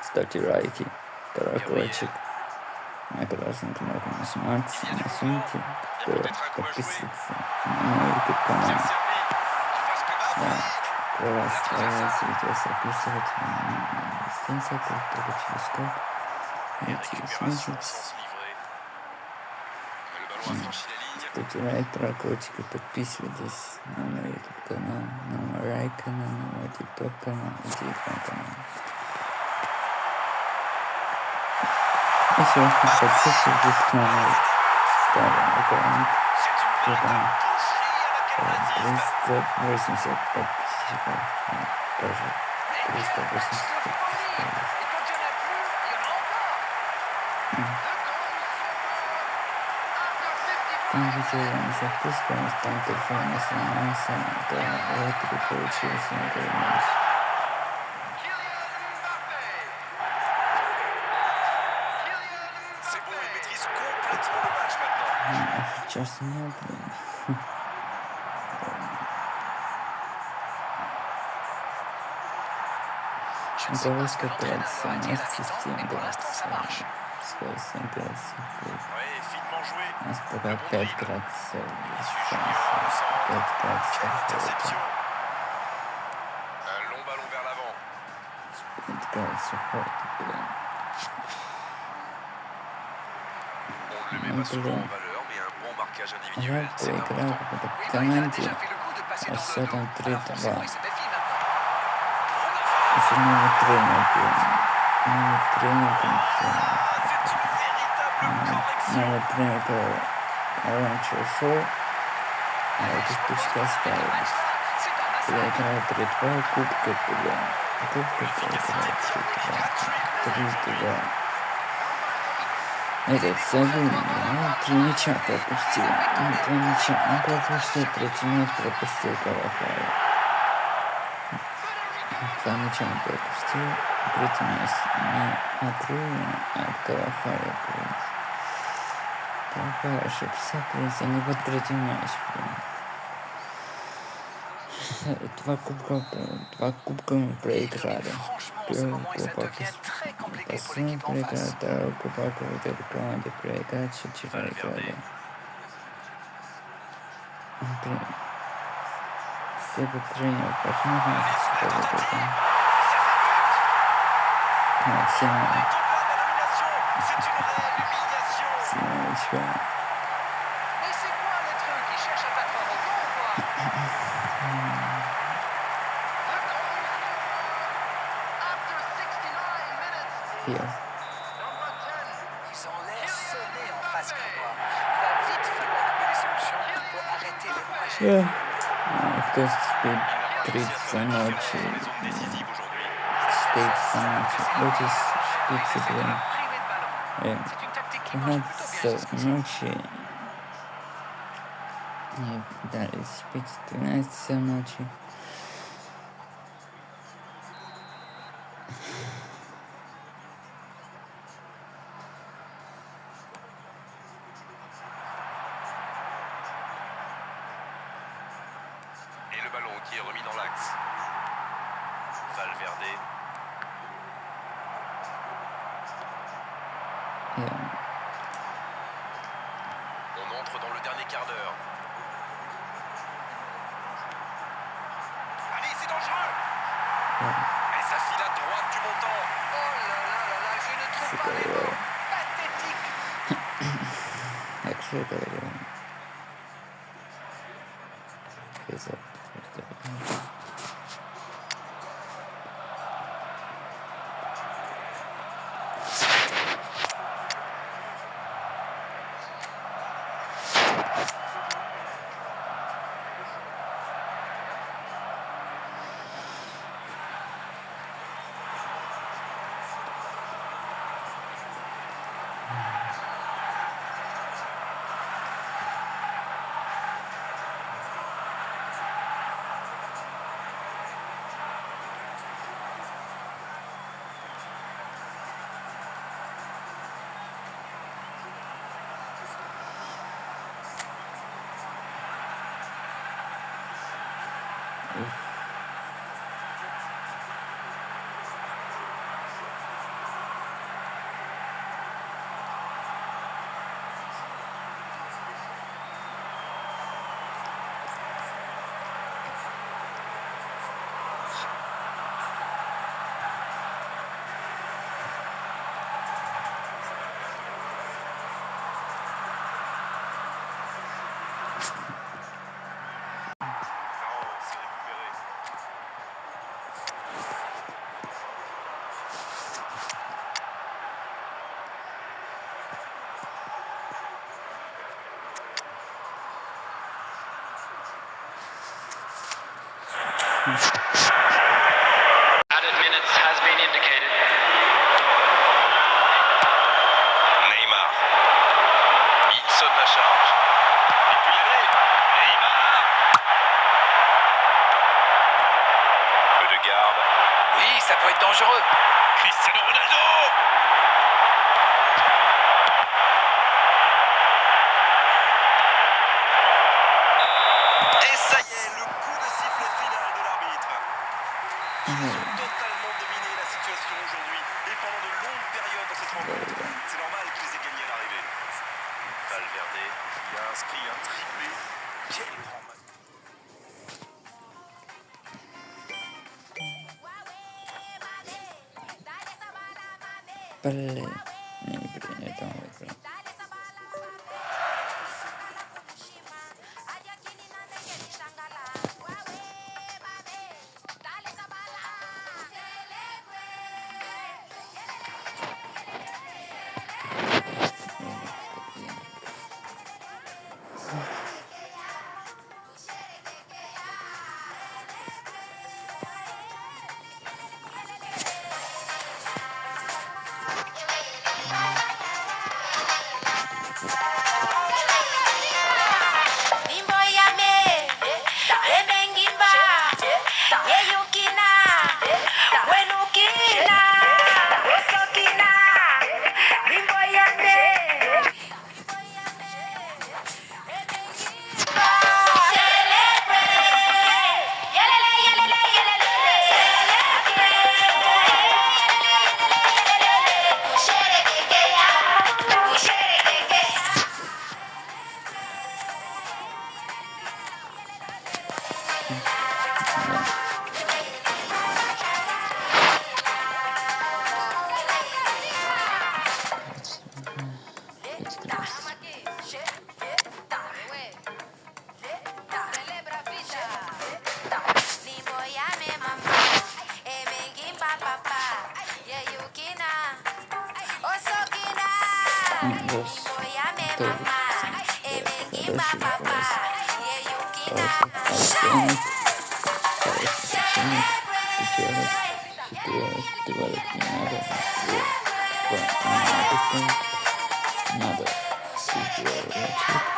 Ставьте лайки, колокольчик на красную кнопку нажимайте, нажмите, кто подписывается на мой YouTube канал. Да, стараюсь видео записывать, дистанция только через год, через месяц. Ставьте лайк, колокольчик и подписывайтесь на мой YouTube канал, на мой рай канал, на мой TikTok канал и Telegram канал. Если вы подписываетесь на мой старый аккаунт, то там 380 подписчиков, тоже 380 подписчиков. Там видео не записывалось, там телефон не сломался, да, вот и получился интернет. Сейчас нет, блин. Удалось кататься вместе с тем, скорость градусов. У нас пока 5 градусов, есть шанс 5 градусов. 5 градусов, блин. Ну, блин. Я проиграл какой-то команде, а счетом 3-2. Если новый тренер, раньше ушел, а эта штучка осталась. Проиграл 3-2, кубка, блин. Кубка проиграл 3-2. Этот Савин, 3 мяча пропустил. 2 мяча, он пропустил, 3-й мяч пропустил Карахаев. 2 мяча он пропустил, 3-й мяч не отрывно от Карахаева. Карахаев ошибся, за него 3-й мяч, блин. 2 кубка мы проиграли. Первый кубок Пассуем проиграли, второй кубок в этой команде проиграли, вчера играли. Блин. Этот тренер посмотрим, что будет это. 7 еще. Ils ont l'air sonnés en face Grégoire. Il va vite falloir trouver des solutions pour arrêter l'hémorragie. Кто спит 30 ночи? Спит ночи. Лучше спите, блин. 12 ночи. Нет, далее спите 13 ночи. Qui est remis dans l'axe. Valverde. On entre dans le dernier quart d'heure. Allez, c'est dangereux. Et ça file à droite du montant. Oh là là là là, je ne trouve pas les mots. Pathétique. Added minutes has been indicated. Neymar. Il sonne la charge. Il peut y aller. Neymar. Peu de garde. Oui, ça peut être dangereux. Cristiano Ronaldo. Et ça y est, le coup de sifflet final de l'arbitre. Ils ont totalement dominé la situation aujourd'hui et pendant de longues périodes dans cette rencontre. C'est normal qu'ils aient gagné à l'arrivée. Valverde qui a inscrit un triplé. Quel grand match. Palle. Niin, pidetään oikein.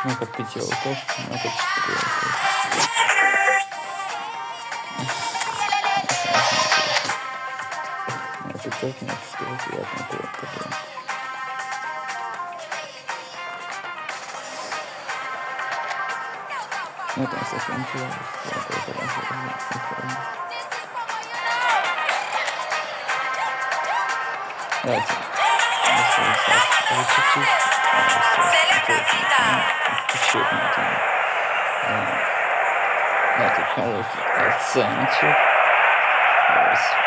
Много пятерков, много четверков. На пятерке, на четверке, я на пятерке. Ну там совсем чего. Давайте.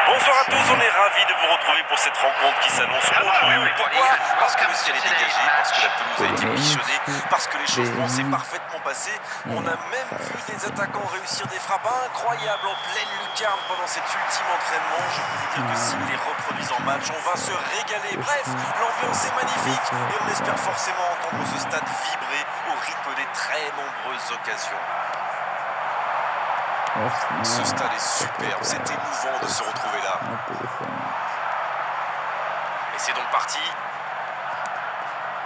Bonsoir à tous, on est ravis de vous retrouver pour cette rencontre qui s'annonce aujourd'hui. Pourquoi ? Parce que le ciel est dégagé, parce que la pelouse a été bichonnée, parce que l'échauffement s'est parfaitement passé. On a même vu des attaquants réussir des frappes incroyables en pleine lucarne pendant cet ultime entraînement. Je peux vous dire que s'ils les reproduisent en match, on va se régaler. Bref, l'ambiance est magnifique et on espère forcément entendre ce stade vibrer au rythme des très nombreuses occasions. Ce stade est superbe, c'est émouvant de se retrouver là. Et c'est donc parti.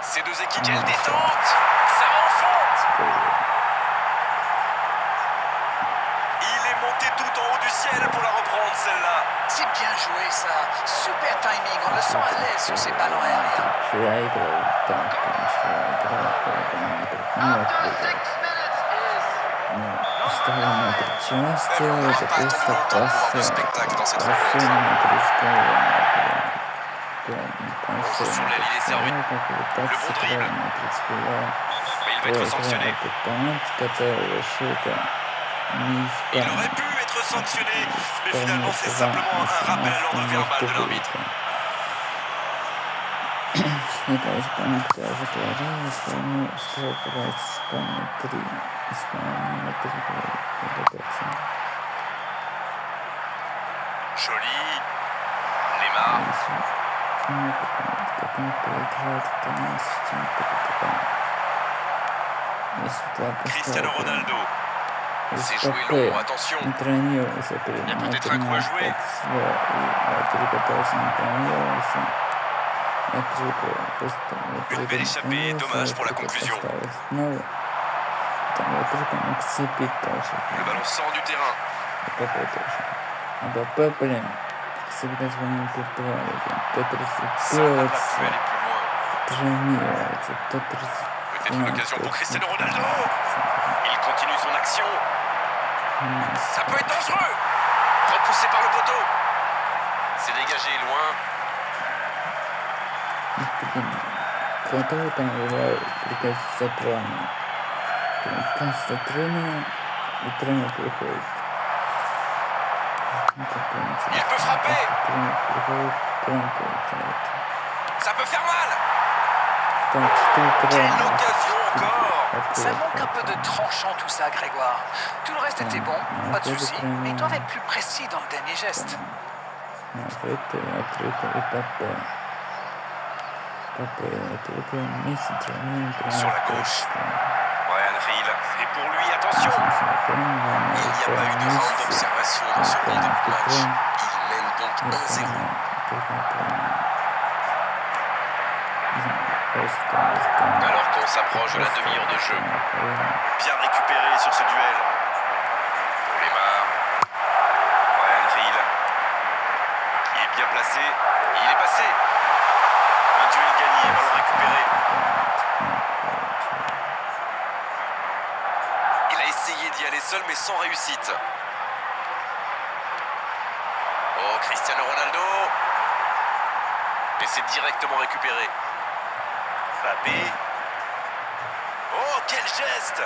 Ces deux équipes, quelle détente! Ça va en fond! Il est monté tout en haut du ciel pour la reprendre celle-là. C'est bien joué ça. Super timing, on le sent à l'aise sur ces ballons aériens. Sur l'aile, il est servi. Le bon dribble. Mais il va être sanctionné. Il aurait pu être sanctionné, mais finalement c'est simplement un rappel à l'ordre verbal de l'arbitre. Joli. Neymar. Cristiano Ronaldo. C'est joué long, attention. Il y a peut-être un coup à jouer. Une belle échappée, dommage pour la conclusion. Le ballon sort du terrain. Ça n'a pas pu aller plus loin. Peut-être une occasion pour Cristiano Ronaldo. Il continue son action. Ça peut être dangereux. Repoussé par le poteau. C'est dégagé loin. Il peut frapper. Ça peut faire mal. Quelle occasion encore. Ça manque un peu de tranchant tout ça, Grégoire. Tout le reste était bon, pas de souci, mais ils doivent être plus précis dans le dernier geste. Sur la gauche. Bryan Gil. Et pour lui, attention. Il n'y a pas eu de round d'observation dans ce bon début de match. Il mène donc 1-0. Alors qu'on s'approche de la demi-heure de jeu. Bien récupéré sur ce duel. Pour Lemar. Bryan Gil. Qui est bien placé. Il est passé. Un duel gagné, ballon récupéré. Il a essayé d'y aller seul mais sans réussite. Oh, Cristiano Ronaldo. Et c'est directement récupéré. Mbappé. Oh, quel geste!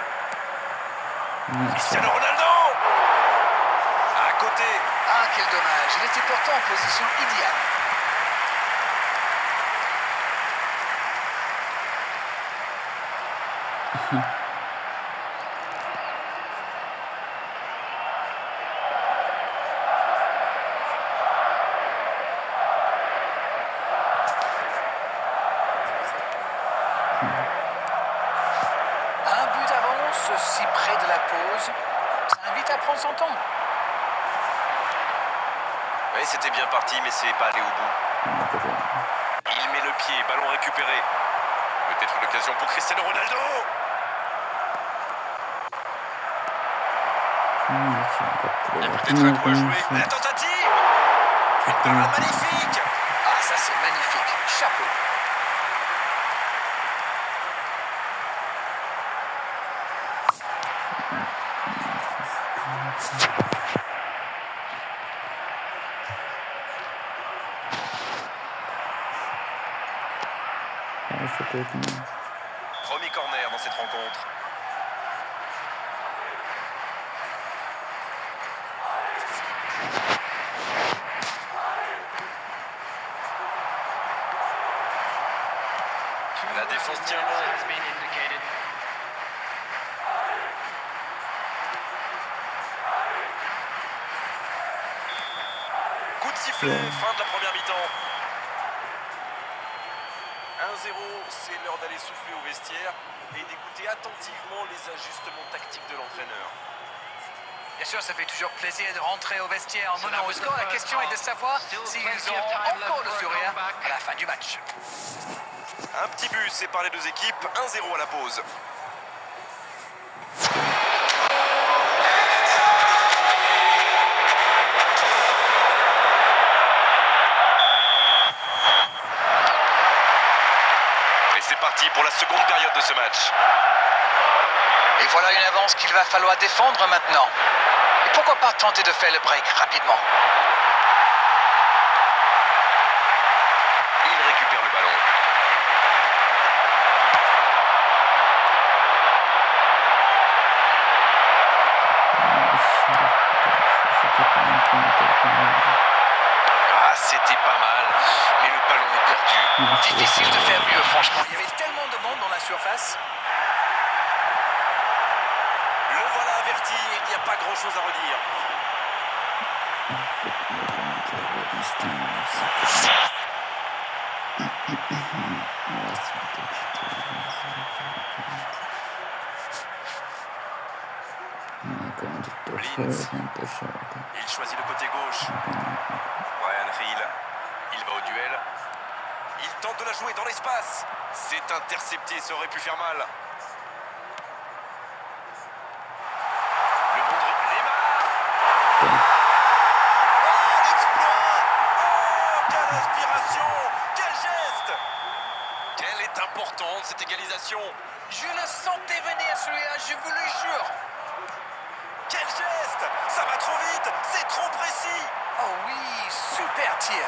Cristiano Ronaldo! À côté. Ah, quel dommage. Il était pourtant en position idéale. Un but d'avance, si près de la pause, ça invite à prendre son temps. Oui, c'était bien parti, mais c'est pas allé au bout. Il met le pied, ballon récupéré. Peut-être une occasion pour Cristiano Ronaldo. Il y a peut-être un coup à jouer. La tentative. Une parade magnifique. Ah, ça c'est magnifique. Chapeau. Premier corner dans cette rencontre. La défense tient bon. Coup de sifflet, fin de la première mi-temps. 1-0, c'est l'heure d'aller souffler au vestiaire et d'écouter attentivement les ajustements tactiques de l'entraîneur. Bien sûr, ça fait toujours plaisir de rentrer au vestiaire en menant au score. La question est de savoir s'ils auront encore le sourire à la fin du match. Un petit but sépare les deux équipes, 1-0 à la pause. Et c'est parti pour la seconde période de ce match. Et voilà une avance qu'il va falloir défendre maintenant. Et pourquoi pas tenter de faire le break rapidement? Il récupère le ballon. Ah, c'était pas mal, mais le ballon est perdu. Difficile de faire mieux, franchement. Il y avait tellement de monde dans la surface. Le voilà averti, il n'y a pas grand-chose à redire. Il choisit le côté gauche. Brian Hill. Il va au duel. Il tente de la jouer dans l'espace. C'est intercepté, ça aurait pu faire mal. Le bon dribble, Neymar. Oh, l'exploit. Oh, quelle inspiration. Quel geste. Quelle est importante cette égalisation. Je le sentais venir celui-là, je vous le jure. Quel geste. Ça va trop vite, c'est trop précis. Oh oui, super tir.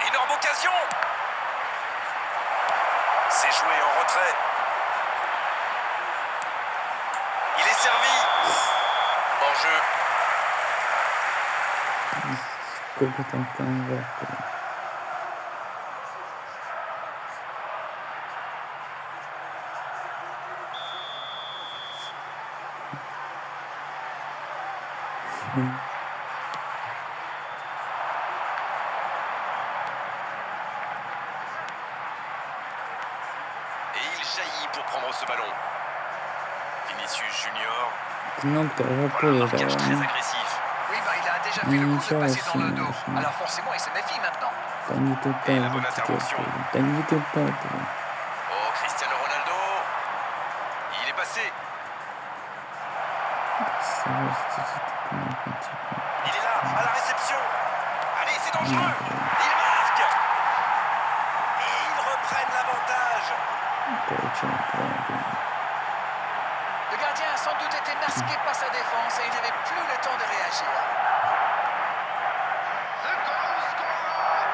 Énorme occasion. C'est joué en retrait. Il est servi. En jeu. Et il jaillit pour prendre ce ballon. Vinicius Junior. Voilà un marquage très agressif. Oui, bah il a déjà fait le coup de passer dans le dos. Alors forcément, il se méfie maintenant. Et la bonne intervention. Oh, Cristiano Ronaldo. Il est passé. Il est là, à la réception. Allez, c'est dangereux. Il marque. Et ils reprennent l'avantage. Le gardien a sans doute été masqué par sa défense et il n'avait plus le temps de réagir. The goal scorer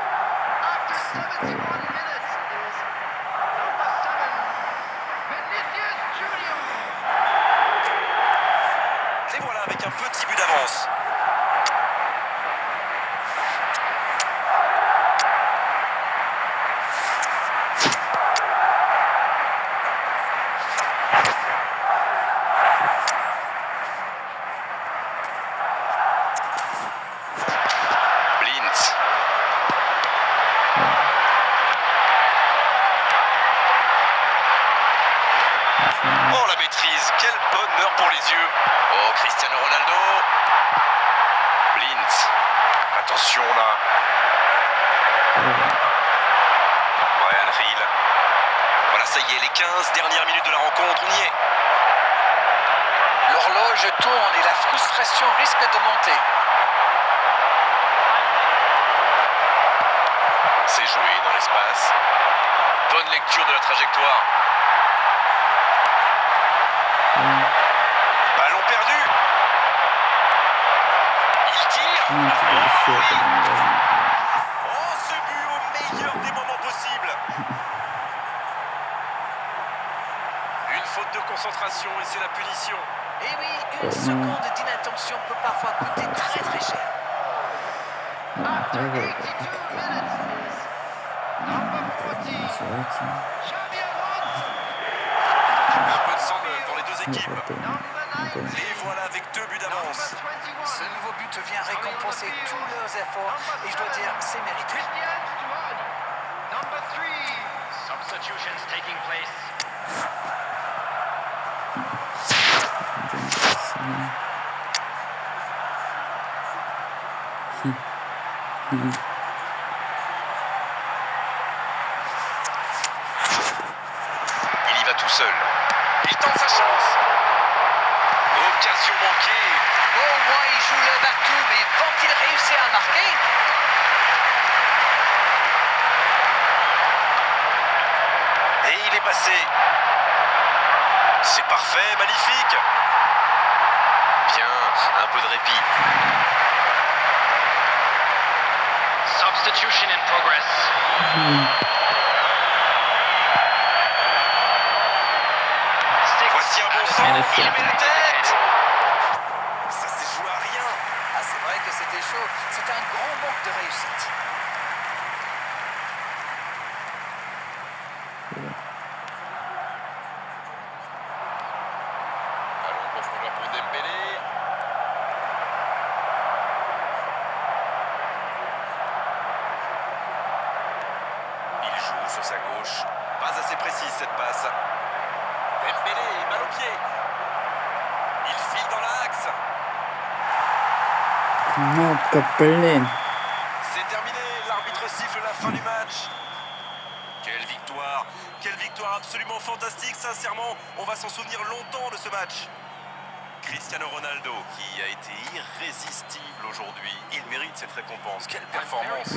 after 71 minutes is number 7, Vinicius Junior. Les voilà avec un petit but d'avance. Blintz. Oh, la maîtrise, quel bonheur pour les yeux. Oh, Cristiano Ronaldo. Blintz. Attention là. Brian Hill. Voilà, ça y est, les 15 dernières minutes de la rencontre, on y est. L'horloge tourne et la frustration risque de monter. C'est joué dans l'espace. Bonne lecture de la trajectoire. Ballon perdu. Il tire. Oh, ce but au meilleur des moments possibles. Une faute de concentration et c'est la punition. Et oui, une seconde d'inattention peut parfois coûter très très cher. After 82 minutes is number 14, Xavi Alonso. Un peu de sang neuve dans les deux équipes. Number 19, Les voilà avec 2 buts d'avance. number 21, Ce nouveau but vient récompenser tous leurs efforts et je dois dire, c'est mérité. Christian Stuani. Number 3, substitutions taking place. Il y va tout seul. Il tente sa chance. Occasion manquée. Au moins, il joue le partout, mais vont-ils réussir à marquer? Et il est passé. C'est parfait, magnifique. Bien, un peu de répit. Substitution in progress. Voici un bon centre. Il met la tête. Ça s'est joué à rien. Ah, c'est vrai que c'était chaud. C'est un grand manque de réussite. Ballon en profondeur pour Dembélé. Il joue sur sa gauche. Pas assez précise cette passe. Dembélé, balle au pied. Il file dans l'axe. Блин. C'est terminé, l'arbitre siffle la fin du match. Quelle victoire absolument fantastique, sincèrement, on va s'en souvenir longtemps de ce match. Cristiano Ronaldo, qui a été irrésistible aujourd'hui, il mérite cette récompense. Quelle performance!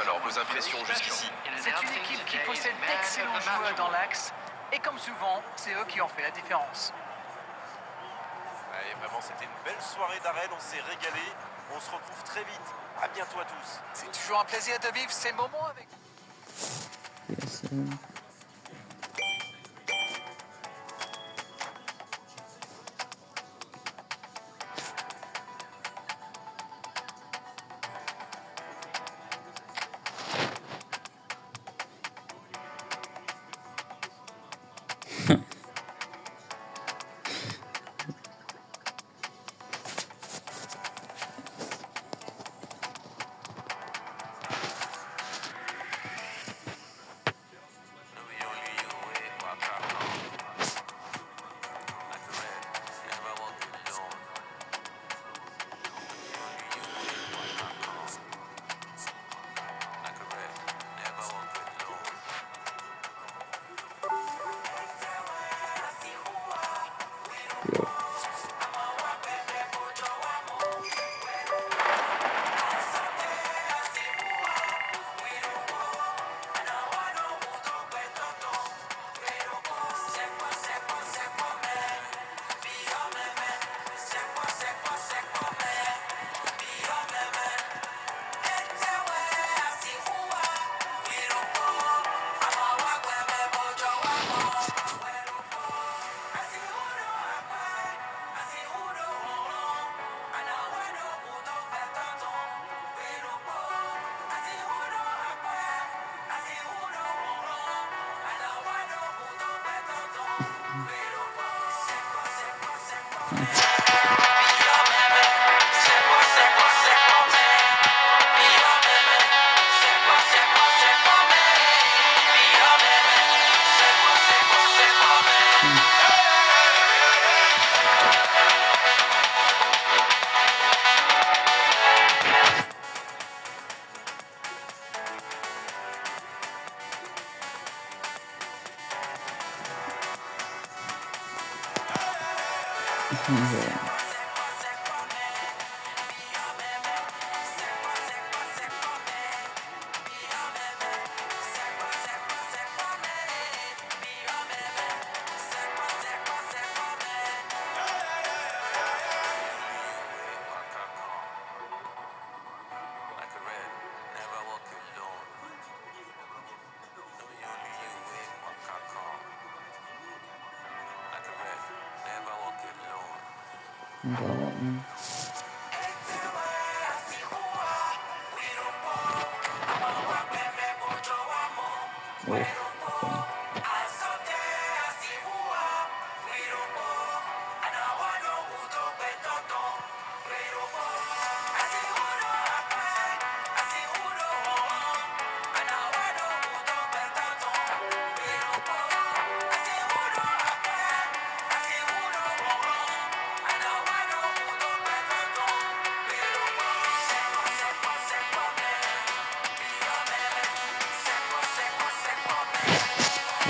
Alors, vos impressions jusqu'ici? C'est une équipe qui possède d'excellents joueurs dans l'axe, et comme souvent, c'est eux qui ont fait la différence. Allez, vraiment, c'était une belle soirée d'arène, on s'est régalé. On se retrouve très vite. À bientôt à tous. C'est toujours un plaisir de vivre ces moments avec vous. Yes.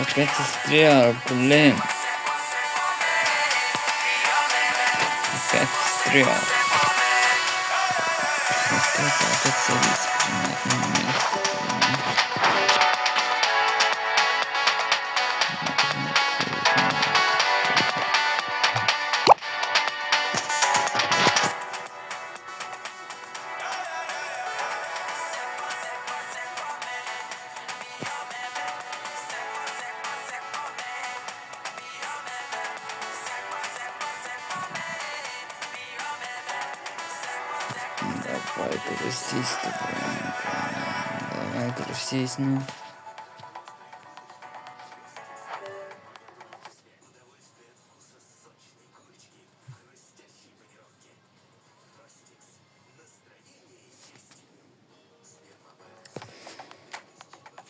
Опять застрял, блин. Опять застрял. Опять сервис принимает на место. Давай грустись, давай грустись, ну.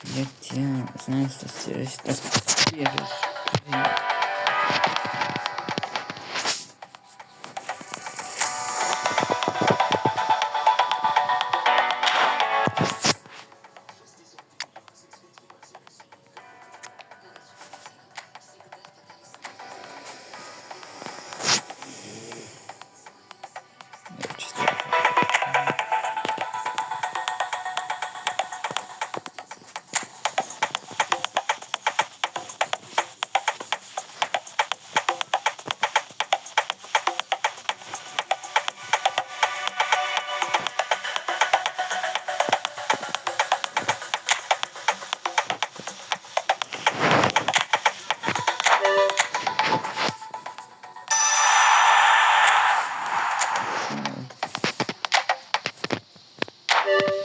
Я тебя знаю, что стирать.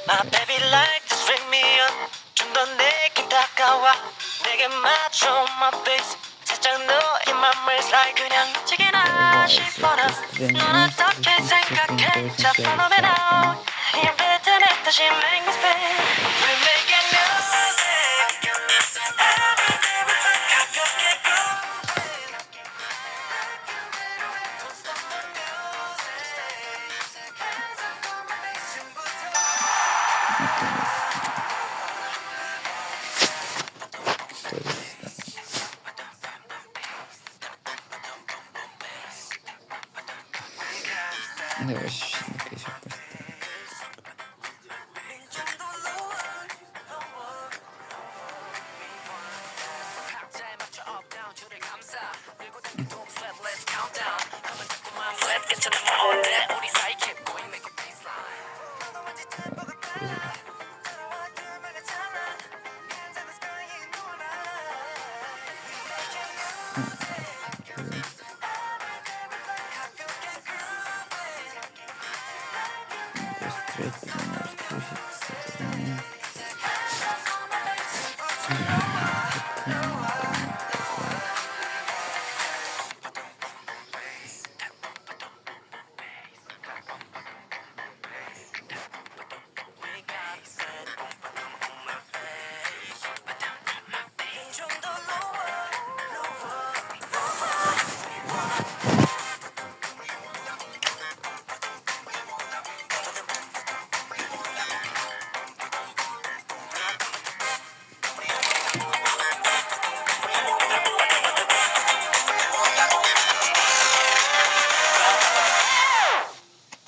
My baby like to swing me up 좀 더 내게 다가와 내게 맞춰 my face 살짝 너의 맘을 slide 그냥 미치기나 싶어라 넌 어떻게 생각해 자 follow me now 이 뱉어내 다시 make me spin We're making music Every day we find 가볍게 grooving Don't stop the music Hands up on my bass 지금부터 Давай щенка еще поставим. Быстрее надо раскрутиться.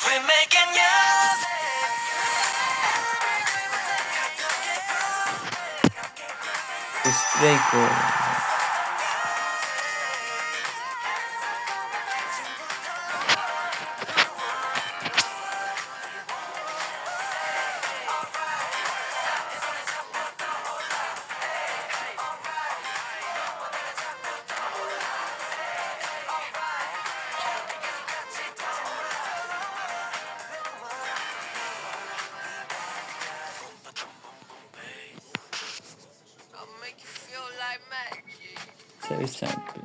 We're making music Быстрее, Коля. I'll make you feel like magic C'est simple.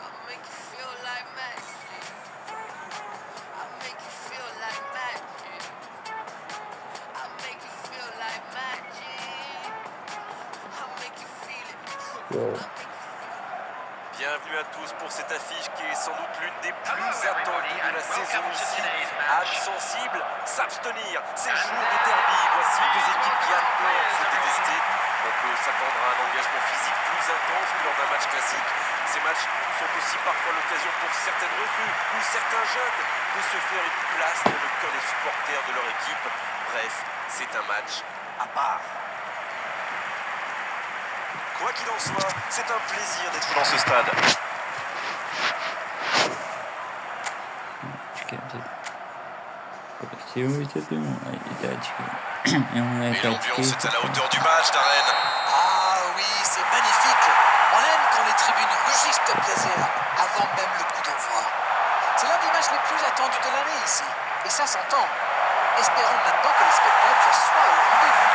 I'll make you feel like magic I'll make you feel like magic I'll make you feel like magic I'll make you feel it Wow. Bienvenue à tous pour cette affiche qui est sans doute l'une des plus attendues de la saison ici. Âme sensible, s'abstenir, ces jours de derby. Voici deux équipes qui adorent se détester. On peut s'attendre à un engagement physique plus intense que lors d'un match classique. Ces matchs sont aussi parfois l'occasion pour certaines recrues ou certains jeunes de se faire une place dans le cœur des supporters de leur équipe. Bref, c'est un match à part. Quoi qu'il en soit, c'est un plaisir d'être dans ce stade. Корректируйте дым, и датчики. Et l'ambiance est à la hauteur du match, Darren. Ah oui, c'est magnifique. On aime quand les tribunes rugissent de plaisir avant même le coup d'envoi. C'est l'un des matchs les plus attendus de l'année ici. Et ça s'entend. Espérons maintenant que le spectacle soit au rendez-vous.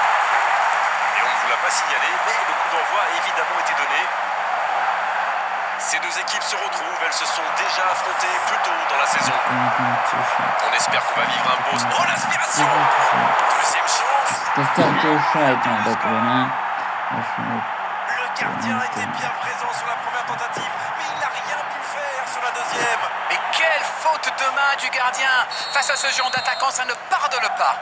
Et on ne vous l'a pas signalé, mais le coup d'envoi a évidemment été donné. Ces deux équipes se retrouvent, elles se sont déjà affrontées plus tôt dans la saison. On espère qu'on va vivre un beau... Oh, l'aspiration! Deuxième chance! Le gardien était bien présent sur la première tentative, mais il n'a rien pu faire sur la deuxième. Mais quelle faute de main du gardien. Face à ce genre d'attaquant, ça ne pardonne pas.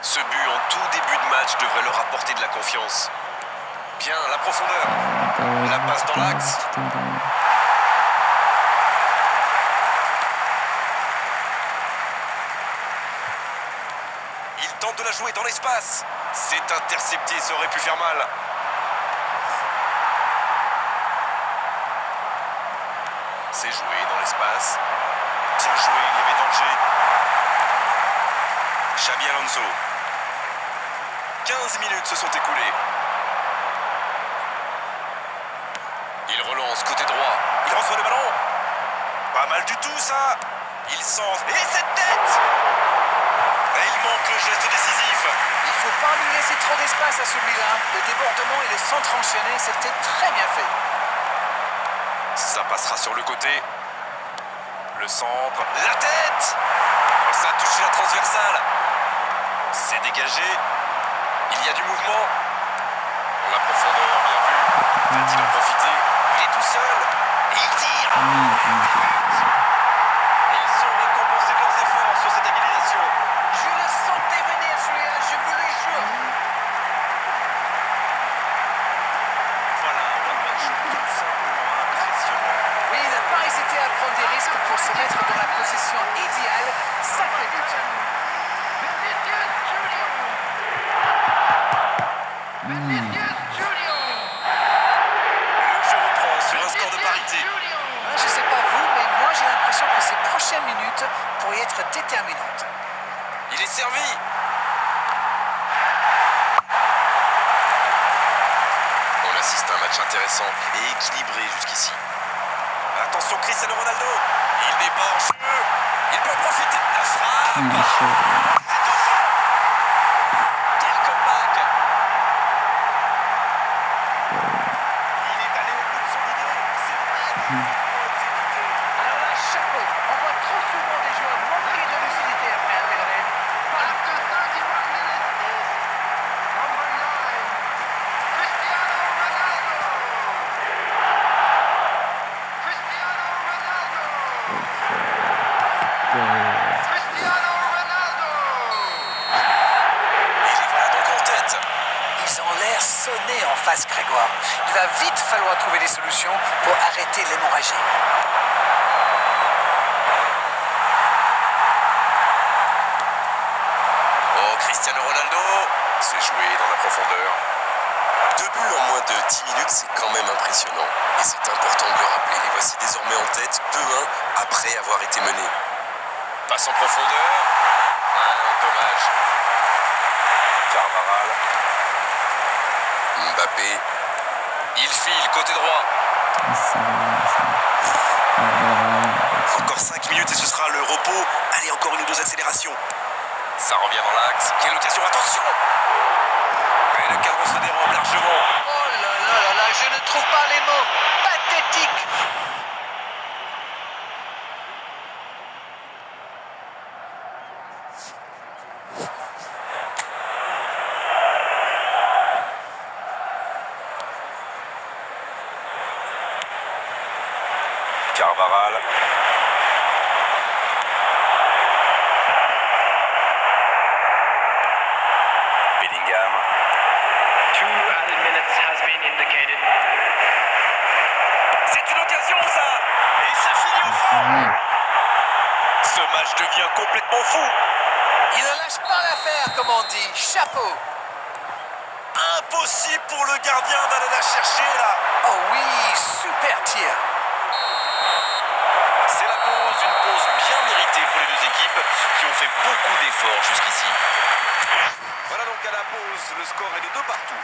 Ce but en tout début de match devrait leur apporter de la confiance. Bien, la profondeur. La passe dans l'axe. joué dans l'espace. C'est intercepté, ça aurait pu faire mal. C'est joué dans l'espace. Bien joué, il y avait danger. Xabi Alonso. 15 minutes se sont écoulées. Il relance côté droit. Il reçoit le ballon. Pas mal du tout ça. Il centre. Et cette tête. Et il manque le geste décisif. Il ne faut pas lui laisser trop d'espace à celui-là. Le débordement et le centre enchaîné, c'était très bien fait. Ça passera sur le côté. Le centre. La tête. Oh, ça a touché la transversale. C'est dégagé. Il y a du mouvement. La profondeur, bien vu. Va-t-il en profiter? Il est tout seul. Et il tire. Ils sont récompensés de leurs efforts sur cette égalisation. Je le sentais venir celui-là, je vous le jure. Voilà un match tout simplement impressionnant. Oui, le Paris s'était à prendre des risques pour se mettre dans la position idéale. Sacré but. Le jeu reprend sur un score de parité. Je sais pas vous, mais moi j'ai l'impression que ces prochaines minutes pourraient être déterminantes. Il est servi. On assiste à un match intéressant et équilibré jusqu'ici. Attention Cristiano Ronaldo. Il n'est pas en jeu. Il peut en profiter de la frappe. C'est au fond. Quel comeback. Il est allé au bout de son idée. C'est magnifiquement exécuté. Alors là, chapeau. On voit trop souvent des joueurs manquer de lucidité après un tel arrêt. After 31 minutes is number 9, Cristiano Ronaldo. Cristiano Ronaldo. Cristiano Ronaldo. Et les voilà donc en tête. Ils ont l'air sonnés en face, Grégoire. Il va vite falloir trouver des solutions pour arrêter l'hémorragie. Oh, Cristiano Ronaldo. C'est joué dans la profondeur. 2 buts en moins de 10 minutes, c'est quand même impressionnant. Et c'est important de le rappeler. Les voici désormais en tête, 2-1 après avoir été menés. Passe en profondeur. Dommage. Carvajal. Mbappé. Il file côté droit. Encore 5 minutes et ce sera le repos. Allez, encore une ou deux accélérations. Ça revient dans l'axe. Quelle occasion, attention! Et le cadre se dérobe largement. Oh là là là là, je ne trouve pas les mots. Pathétique. Carvajal. Bellingham. 2 added minutes has been indicated. C'est une occasion, ça! Et ça finit au fond! Ce match devient complètement fou! Il ne lâche pas l'affaire, comme on dit. Chapeau. Impossible pour le gardien d'aller la chercher, là! Oh oui, super tir. C'est la pause, une pause bien méritée pour les deux équipes qui ont fait beaucoup d'efforts jusqu'ici. Voilà donc à la pause, le score est de 2 partout.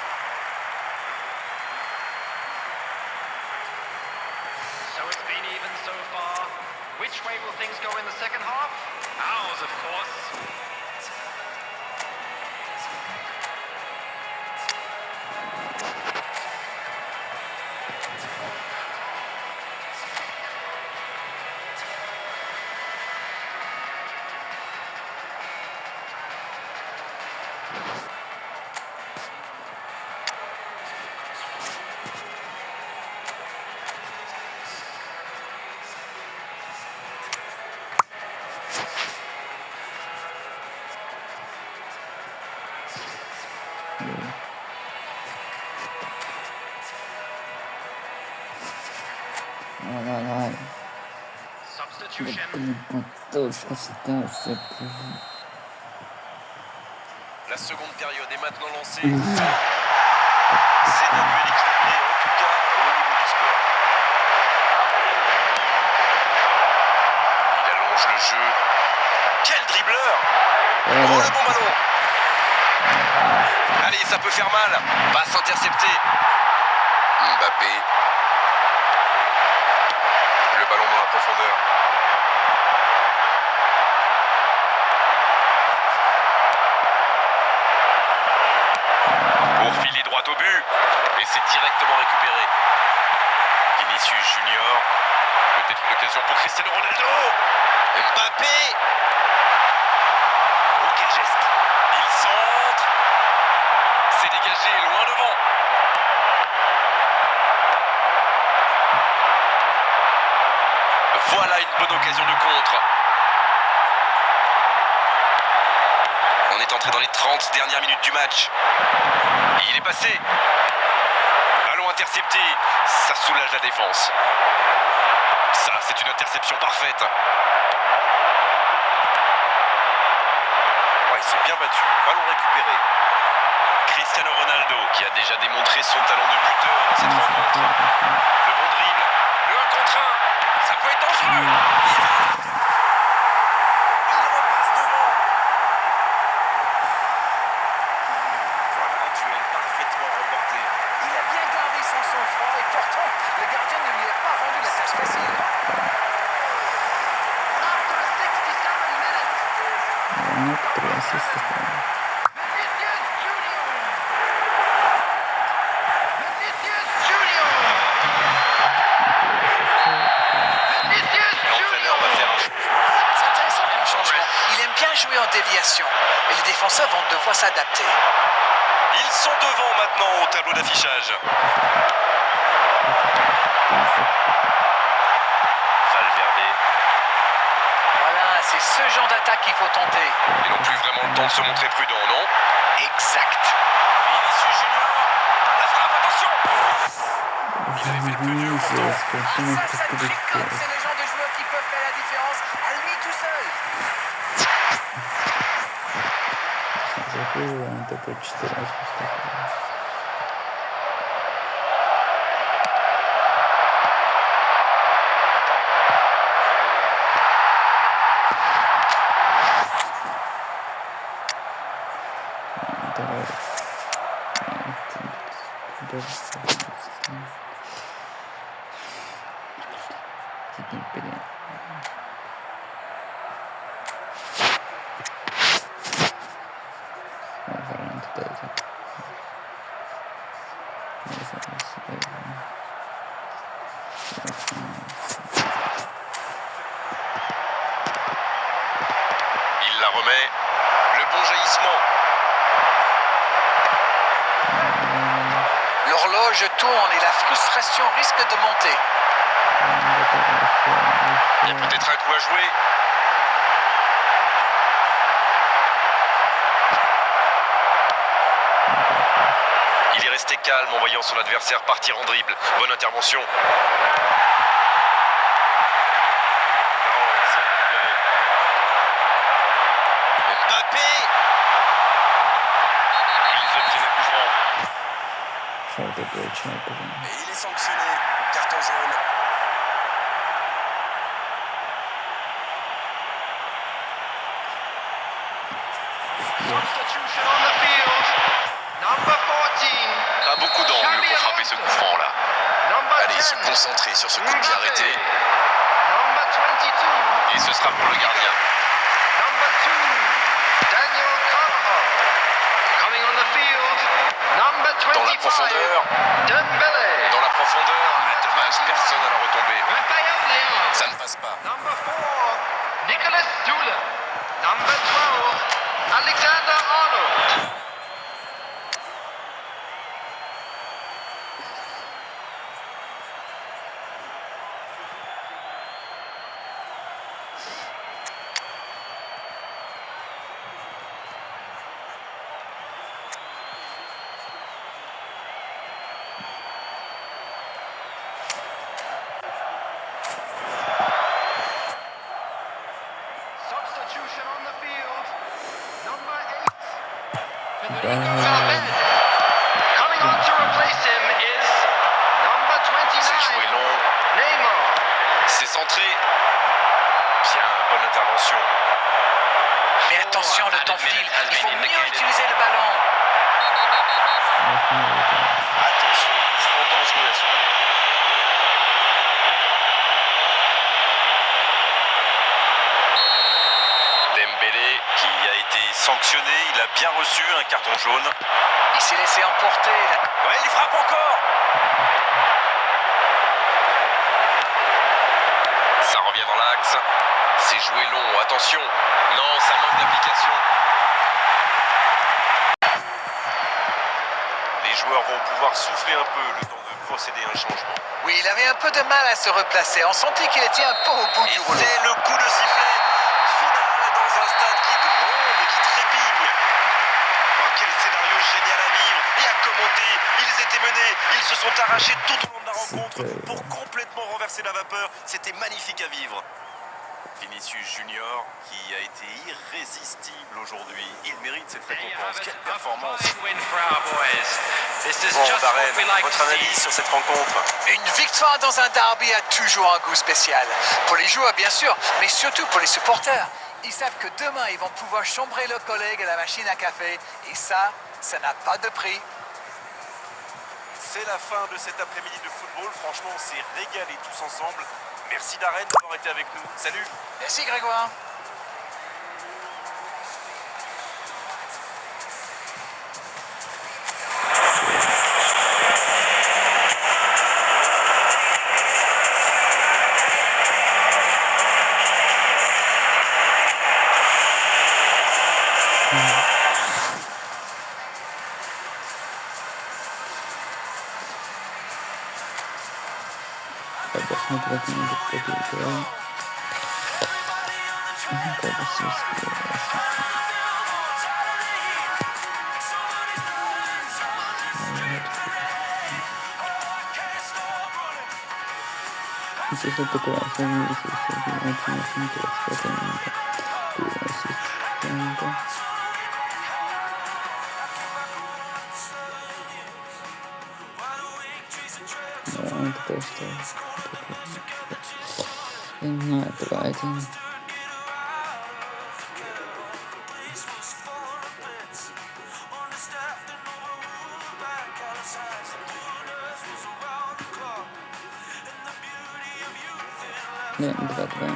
So it's been even so far. Which way will things go in the second half? Ours, of course. Substitution. La seconde période est maintenant lancée. C'est un duel équilibré, en tout cas au niveau du score. Il allonge le jeu. Quel dribbleur! Oh, le bon ballon! Allez, ça peut faire mal. Passe interceptée. Mbappé. Le ballon dans la profondeur. Pour filer droit au but. Et c'est directement récupéré. Vinicius Junior. Peut-être une occasion pour Cristiano Ronaldo. Mbappé. Oh, quel geste. Il centre. C'est dégagé loin devant. Voilà une bonne occasion de contre. On est entré dans les 30 dernières minutes du match. Et il est passé. Ballon intercepté. Ça soulage la défense. Ça, c'est une interception parfaite. Ouais, ils sont bien battus. Ballon récupéré. Cristiano Ronaldo, qui a déjà démontré son talent de buteur dans cette rencontre. Le bon dribble. Le 1 contre 1. Ça peut être dangereux. Il repasse devant. Voilà un duel parfaitement remporté. Il a bien gardé son sang-froid et pourtant, le gardien ne lui a pas rendu la tâche facile. After 67 minutes, Нет, 3 ассиста. Vinicius Junior. L'entraîneur va faire un changement. C'est intéressant comme changement. Il aime bien jouer en déviation et les défenseurs vont devoir s'adapter. Ils sont devant maintenant au tableau d'affichage. Valverde. Voilà, c'est ce genre d'attaque qu'il faut tenter. Ils n'ont plus vraiment le temps de se montrer prudents, non? Exact. Vinicius Junior. La frappe, attention. Il avait fait le peu dur pourtant. Ça tricote, c'est le genre de joueurs qui peuvent faire la différence à lui tout seul. Забыл, он такой 4 раза поставил. Давай. Блин. Вариант дайте. Il la remet. Le bon jaillissement. L'horloge tourne et la frustration risque de monter. Il y a peut-être un coup à jouer. Il est resté calme en voyant son adversaire partir en dribble. Bonne intervention. Mbappé. Ils obtiennent un coup franc. Шарда получил. Et il est sanctionné. Carton jaune. Substitution on the field. Number 14. Pas beaucoup d'angles pour frapper ce coup franc là. Number Allez, 10. se concentrer sur ce coup de pied Mbappé. arrêté. Number 22. Et ce sera pour le gardien. Number 2. Daniel Carvajal. Coming on the field. Number 25. Dans la profondeur. Dembélé. Dans la profondeur. Dommage, personne à la retombée. Raphaël Leão. Ça ne passe pas. Number 4. Nicolas Dula. Number 12. Alexander Arnold. Substitution on the field. Number 8. Coming on to replace him is number 29. C'est joué long. Neymar. C'est centré. Bien, bonne intervention. Mais attention, le temps file. Il faut mieux utiliser le ballon. Attention, c'est dangereux à celui-là. Dembélé qui a été sanctionné, il a bien reçu un carton jaune. Il s'est laissé emporter. Ouais, il frappe encore. Ça revient dans l'axe. C'est joué long, attention. Non, ça manque d'application. Les joueurs vont pouvoir souffler un peu le temps de procéder à un changement. Oui, il avait un peu de mal à se replacer. On sentit qu'il était un peu au bout Et du rouleau. c'est le coup de sifflet final dans un stade qui gronde et qui trépigne. Oh, quel scénario génial à vivre et à commenter. Ils étaient menés, ils se sont arrachés tout au long de la rencontre pour complètement renverser la vapeur. C'était magnifique à vivre. Vinicius Junior qui a été irrésistible aujourd'hui. Il mérite cette récompense. Quelle performance. Bon, Darren, votre analyse sur cette rencontre? Une victoire dans un derby a toujours un goût spécial. Pour les joueurs, bien sûr, mais surtout pour les supporters. Ils savent que demain, ils vont pouvoir chambrer leurs collègues à la machine à café. Et ça n'a pas de prix. C'est la fin de cet après-midi de football. Franchement, on s'est régalés tous ensemble. Merci Darren d'avoir été avec nous. Salut. Merci Grégoire. Посмотреть на эту игру. Как бы все Здесь вот такое особенное, если очень интересно, это то, что... Я не знаю, давайте... Два.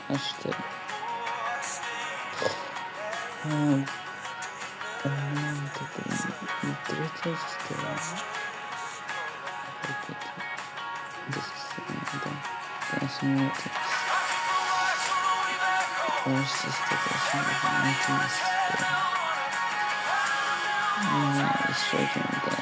А что? Третья сестра. Еще один, да.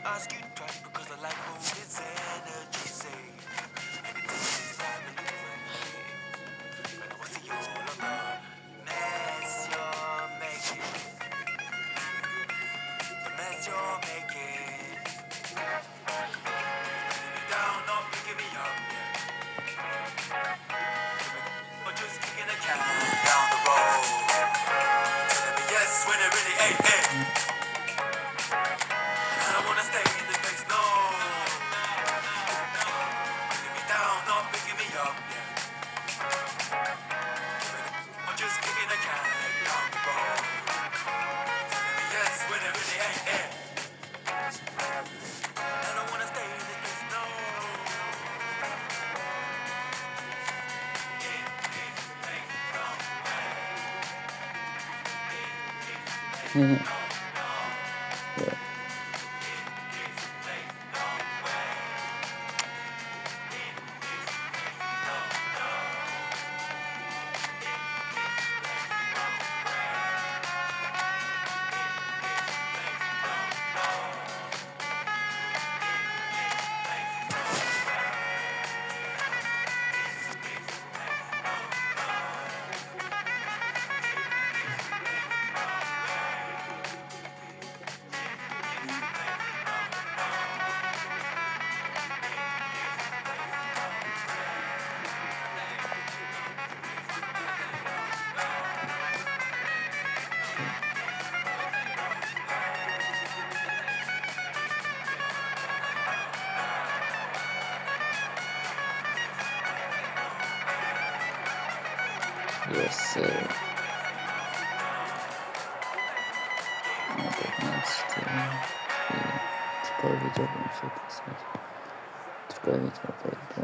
ask you twice because the light mode is energy saved. And it takes time to lose. And we'll see you all on the mess you're making. The mess you're making. Putting me down, not picking me up, yeah. Or just kicking a can down the road. Telling me yes when it really ain't it. I don't wanna stay in this place, no. Putting me down, not picking me up, yeah. Or just kicking a can down the road. Telling me yes when it really ain't it. I don't wanna stay in this place, no. Yes, sir. Tylko widziałbym się pisać. Tylko widziałbym się.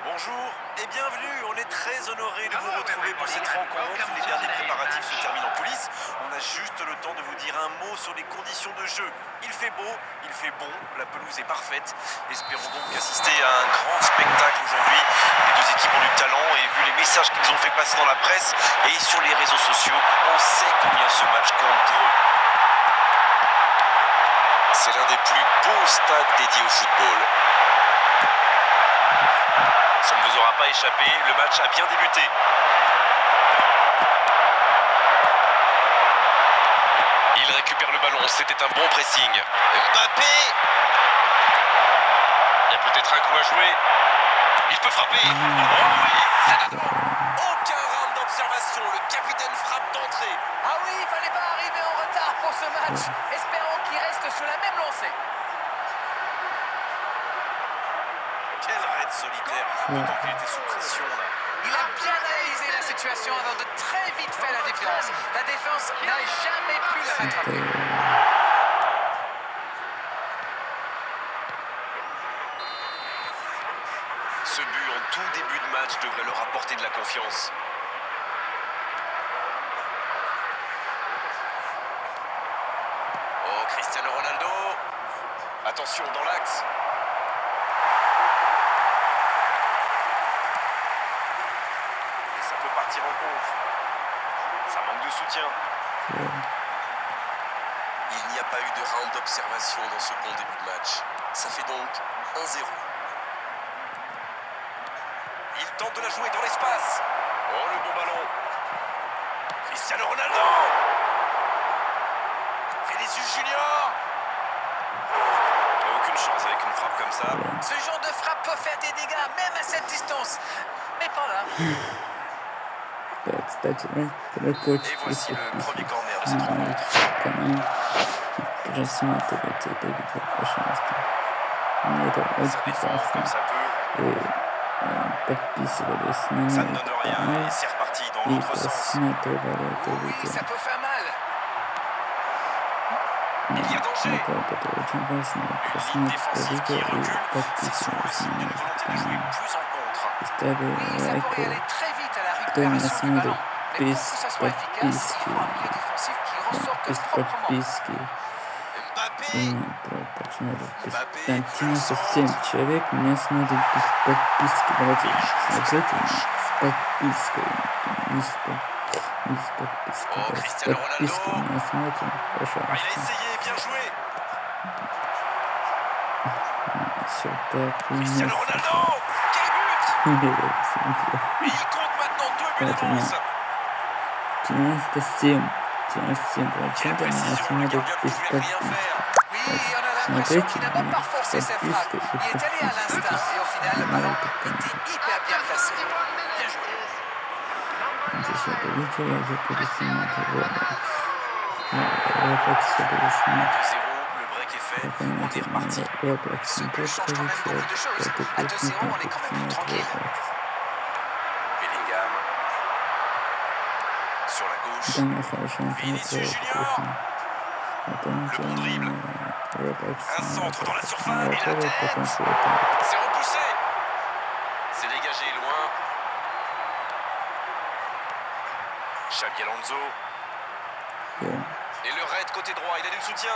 Bonjour et bienvenue, on est très honoré de vous retrouver pour cette rencontre. Les derniers préparatifs se terminent en coulisses. On a juste le temps de vous dire un mot sur les conditions de jeu. Il fait beau, il fait bon, la pelouse est parfaite. Espérons donc assister à un grand spectacle aujourd'hui. Les deux équipes ont du talent et vu les messages qu'ils ont fait passer dans la presse et sur les réseaux sociaux, on sait combien ce match compte pour eux. C'est l'un des plus beaux stades dédiés au football. Ça ne vous aura pas échappé, le match a bien débuté. Il récupère le ballon, c'était un bon pressing. Mbappé! Il y a peut-être un coup à jouer. Il peut frapper. Oh oui, c'est dedans. Aucun round d'observation, le capitaine frappe d'entrée. Ah oui, il fallait pas arriver en retard pour ce match. Espérons qu'il reste sur la même lancée. Quel raid solitaire, d'autant qu'il était sous pression là. Il a bien analysé la situation avant de très vite faire la différence. La défense n'a jamais pu la rattraper. Ce but en tout début de match devrait leur apporter de la confiance. Oh, Cristiano Ronaldo. Attention dans l'axe. Et ça peut partir en contre. Ça manque de soutien. Il n'y a pas eu de round d'observation dans ce bon début de match. Ça fait donc 1-0. Il tente de la jouer dans l'espace. Oh, le bon ballon. Cristiano Ronaldo. Vinicius Junior. Aucune chance avec une frappe comme ça. Ce genre de frappe peut faire des dégâts, même à cette distance. Mais pas là. Et voici le premier corner de cette rencontre. Ça défend comme ça peut. Ça ne donne rien et c'est reparti dans l'autre sens. Oui, ça peut faire mal. Il y a danger. Une ligne défensive qui recule. C'est souvent le signe d'une volonté de jouer plus en contre. Oui, ça pourrait aller très vite à la récupération du ballon. Mais pour que ça soit efficace, il faut un milieu défensif qui ressorte proprement. Mbappé. Mbappé. Константин совсем человек, меня смотрит без подписки. Давайте смотрите с подпиской. Не с подпиской, Oh, да, с Cristiano подпиской Ronaldo. меня смотрим. Ah, il a Пожалуйста. essayé, bien joué. Все так и не Cristiano Ronaldo. Quel but! смотрел. Et il compte maintenant 2 buts Давайте d'avance. 97% Quelle меня précision, le смотрят gardien ne без pouvait rien подписки. faire. Oui, on a l'impression Смотрите qu'il n'a на même меня pas с forcé ses frappes. подпиской и Il est allé à l'instinct et au final, le ballon était hyper bien placé. Bien joué. Здесь это видео я буду снимать Roblox. Roblox я буду снимать. 2-0, le break est fait. On est reparti. Roblox Ce не but будет change quand même ходить, beaucoup de choses. это À будет 2-0, не on est quand même plus снимать tranquille. Roblox. Bellingham. Sur la gauche. Да, мне хорошо Vinicius Junior. Le bon dribble. Un centre dans la surface. Et la tête. C'est repoussé. C'est dégagé loin. Xabi Alonso. Et le raid côté droit, il a du soutien.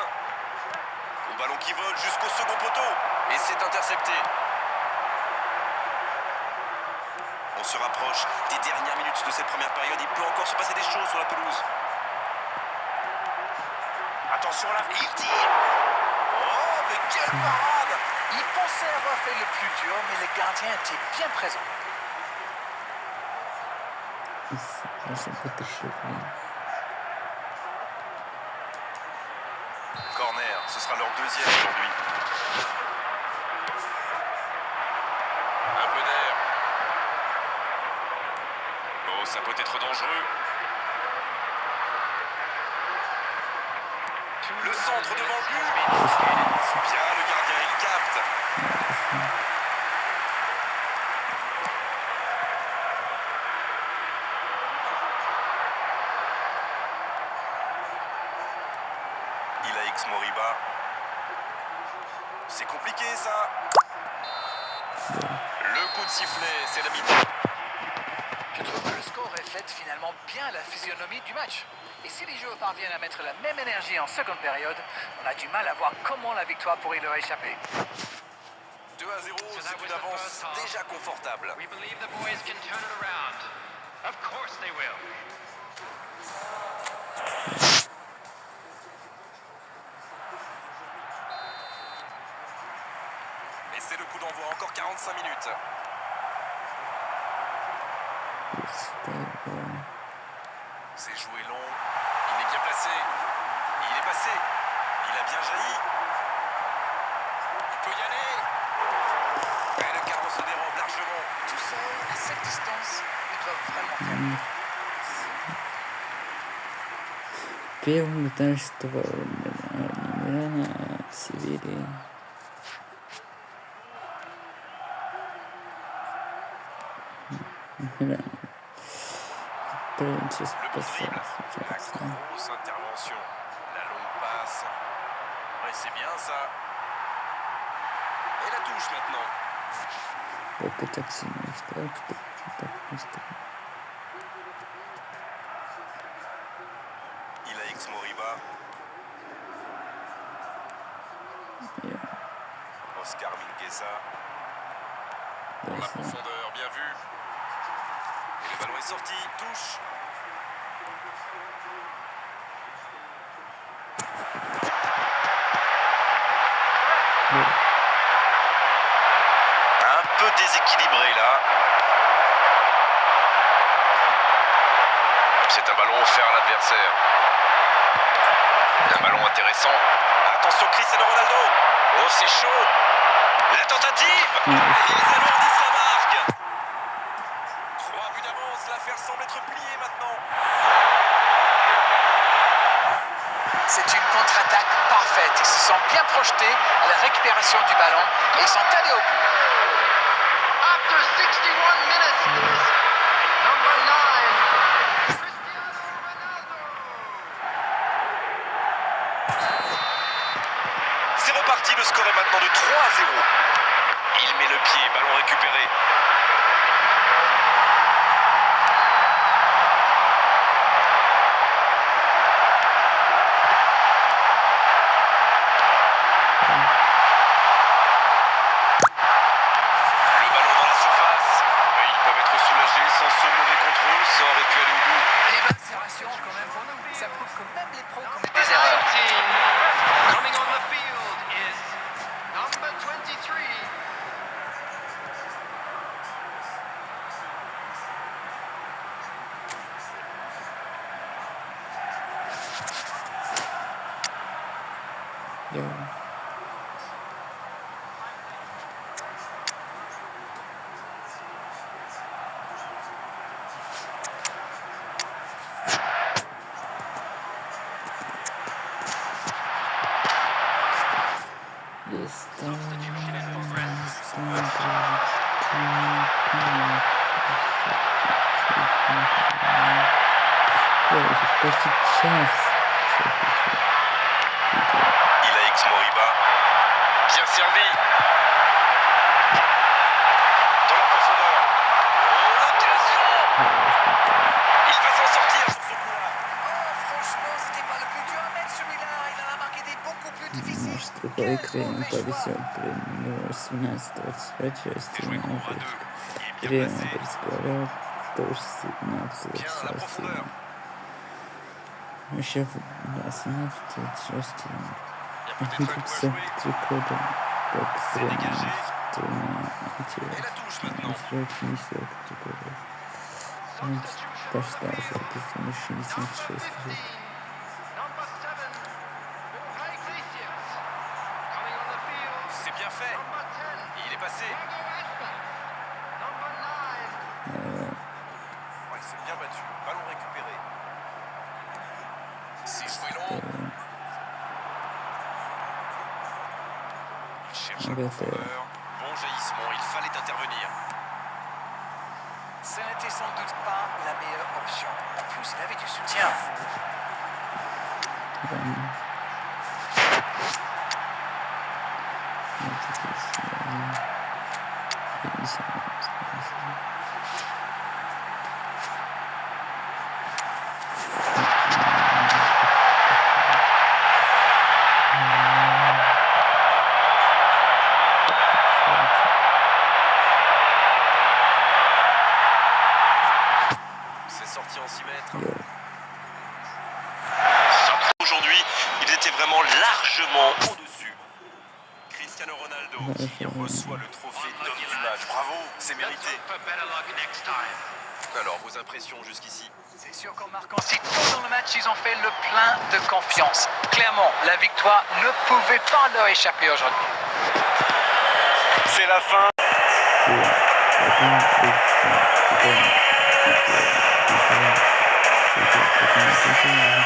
Le ballon qui vole jusqu'au second poteau. Et c'est intercepté. On se rapproche des dernières minutes de cette première période. Il peut encore se passer des choses sur la pelouse. Attention là, il tire. Oh, mais quelle parade! Il pensait avoir fait le plus dur, mais le gardien était bien présent. Corner, ce sera leur deuxième aujourd'hui. Un peu d'air. Oh, ça peut être dangereux. Le centre devant le but. Bien, le gardien, il capte. Il a X Moriba. C'est compliqué ça. Le coup de sifflet, c'est la mi-temps. Je trouve que le score reflète finalement bien la physionomie du match. Et si les joueurs parviennent à mettre la même énergie en seconde période, on a du mal à voir comment la victoire pourrait leur échapper. 2-0, c'est une avance déjà confortable. We believe the boys can turn it around. Of course they will. Et c'est le coup d'envoi, encore 45 minutes. C'est joué long. Il est bien placé. Il est passé. Il a bien jailli. Il peut y aller. Et le carreau se dérobe largement. Tout seul, à cette distance, ils doivent vraiment faire. Первым этажеством Милана Севильи. Принцесс Le bon dribble. La спасался. grosse intervention. La longue passe. Ouais, c'est bien ça. Et la touche maintenant. Попытаться не сказать, что так быстро. Il a X Moriba. Oscar Mingueza. Dans la profondeur, bien vu. Et le ballon est sorti, touche. Un peu déséquilibré là. C'est un ballon offert à l'adversaire. Un ballon intéressant. Attention Cristiano Ronaldo. Oh, c'est chaud. La tentative. Ils alourdissent la marque. 3 buts d'avance. L'affaire semble être pliée maintenant. C'est une contre-attaque parfaite. Ils se sont bien projetés à la récupération du ballon et ils sont allés au bout. After 61 minutes, number 9, Cristiano Ronaldo. C'est reparti. Le score est maintenant de 3-0. Il met le pied. Ballon récupéré. Yeah. Yes, Substitution in progress. Ilaix Moriba. Bien servi. Dans la profondeur. Oh, l'occasion. Il va s'en sortir sur ce coup-là. Oh, franchement, c'était pas le plus dur à mettre celui-là. Il en a marqué des beaucoup plus difficiles. Quel mauvais choix. Il est bien placé. Bien à la profondeur. Chef la 17 части. Il y a peut-être un coup à jouer. C'est dégagé. Et la touche maintenant. Number 7, Jorge Iglesias. Coming on the field. C'est bien fait. Number 10, Il est passé. Diego Aspas. Number 9, Ouais, il s'est bien battu. Ballon récupéré. C'est joué long. Il cherche un profondeur. Bon jaillissement, il fallait intervenir. Ce n'était sans doute pas la meilleure option. En plus, il avait du soutien. C'est sorti en 6 mètres. Aujourd'hui, ils étaient vraiment largement au-dessus. Cristiano Ronaldo qui reçoit le trophée d'homme du match. Bravo, c'est let's mérité. hope for better luck next time. Alors, vos impressions jusqu'ici? C'est sûr qu'en marquant si tôt dans le match, ils ont fait le plein de confiance. Clairement, la victoire ne pouvait pas leur échapper aujourd'hui. C'est la fin. Yeah.